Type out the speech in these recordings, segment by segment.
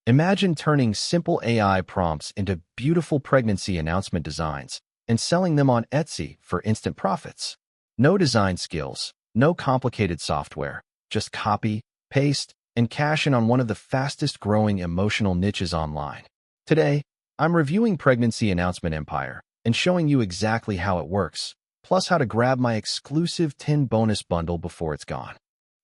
Imagine turning simple AI prompts into beautiful pregnancy announcement designs and selling them on Etsy for instant profits. No design skills, no complicated software, just copy, paste, and cash in on one of the fastest growing emotional niches online. Today, I'm reviewing Pregnancy Announcement Empire and showing you exactly how it works, plus how to grab my exclusive 10 bonus bundle before it's gone.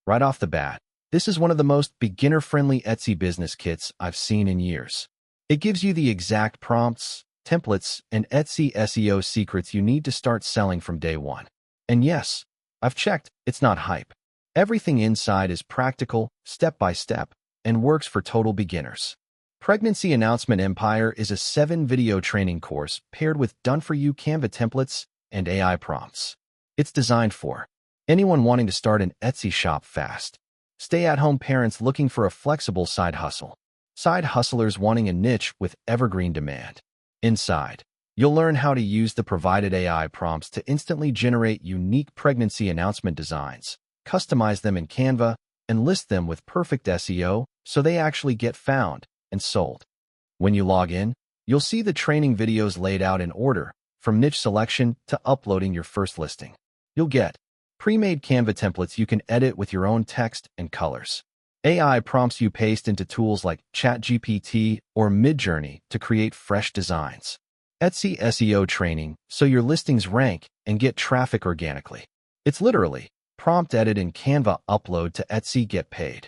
Right off the bat, this is one of the most beginner-friendly Etsy business kits I've seen in years. It gives you the exact prompts, templates, and Etsy SEO secrets you need to start selling from day one. And yes, I've checked, it's not hype. Everything inside is practical, step-by-step, and works for total beginners. Pregnancy Announcement Empire is a 7-video training course paired with done-for-you Canva templates and AI prompts. It's designed for anyone wanting to start an Etsy shop fast, stay-at-home parents looking for a flexible side hustle, side hustlers wanting a niche with evergreen demand. Inside, you'll learn how to use the provided AI prompts to instantly generate unique pregnancy announcement designs, customize them in Canva, and list them with perfect SEO so they actually get found and sold. When you log in, you'll see the training videos laid out in order, from niche selection to uploading your first listing. You'll get pre-made Canva templates you can edit with your own text and colors. AI prompts you paste into tools like ChatGPT or Midjourney to create fresh designs. Etsy SEO training so your listings rank and get traffic organically. It's literally prompt edit in Canva, upload to Etsy, get paid.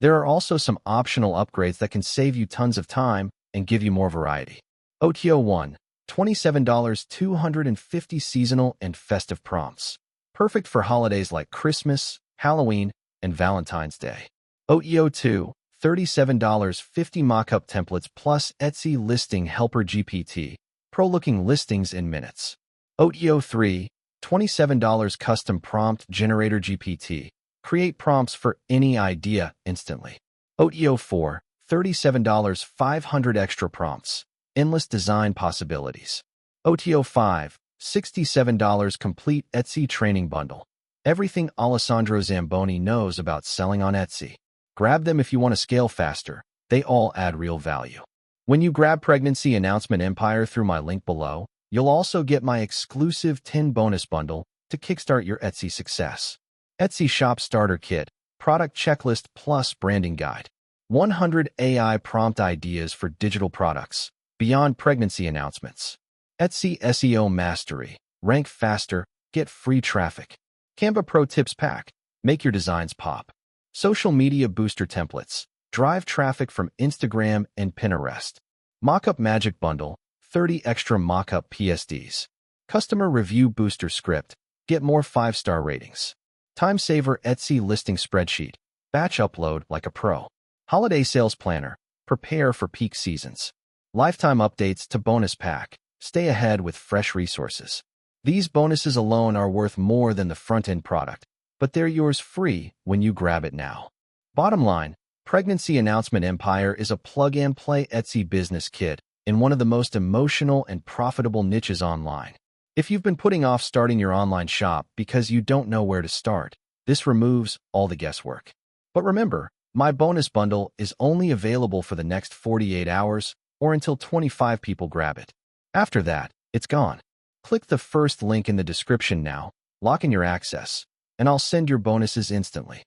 There are also some optional upgrades that can save you tons of time and give you more variety. OTO 1, $27, 250 seasonal and festive prompts. Perfect for holidays like Christmas, Halloween, and Valentine's Day. OEO 2, $37, 50 mockup templates plus Etsy listing helper GPT, pro-looking listings in minutes. OEO 3, $27, custom prompt generator GPT, create prompts for any idea instantly. OEO 4, $37, 500 extra prompts, endless design possibilities. OTO 5, $67, complete Etsy training bundle. Everything Alessandro Zamboni knows about selling on Etsy. Grab them if you want to scale faster. They all add real value. When you grab Pregnancy Announcement Empire through my link below, you'll also get my exclusive 10 bonus bundle to kickstart your Etsy success. Etsy Shop Starter Kit, Product Checklist plus Branding Guide. 100 AI prompt ideas for digital products, beyond pregnancy announcements. Etsy SEO Mastery, rank faster, get free traffic. Canva Pro Tips Pack, make your designs pop. Social Media Booster Templates, drive traffic from Instagram and Pinterest. Mockup Magic Bundle, 30 extra mockup PSDs. Customer Review Booster Script, get more 5-star ratings. Time Saver Etsy Listing Spreadsheet, batch upload like a pro. Holiday Sales Planner, prepare for peak seasons. Lifetime Updates to Bonus Pack, stay ahead with fresh resources. These bonuses alone are worth more than the front-end product, but they're yours free when you grab it now. Bottom line, Pregnancy Announcement Empire is a plug-and-play Etsy business kit in one of the most emotional and profitable niches online. If you've been putting off starting your online shop because you don't know where to start, this removes all the guesswork. But remember, my bonus bundle is only available for the next 48 hours or until 25 people grab it. After that, it's gone. Click the first link in the description now, lock in your access, and I'll send your bonuses instantly.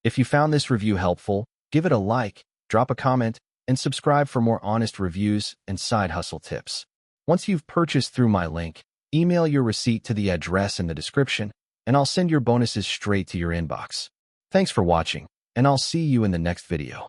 If you found this review helpful, give it a like, drop a comment, and subscribe for more honest reviews and side hustle tips. Once you've purchased through my link, email your receipt to the address in the description, and I'll send your bonuses straight to your inbox. Thanks for watching, and I'll see you in the next video.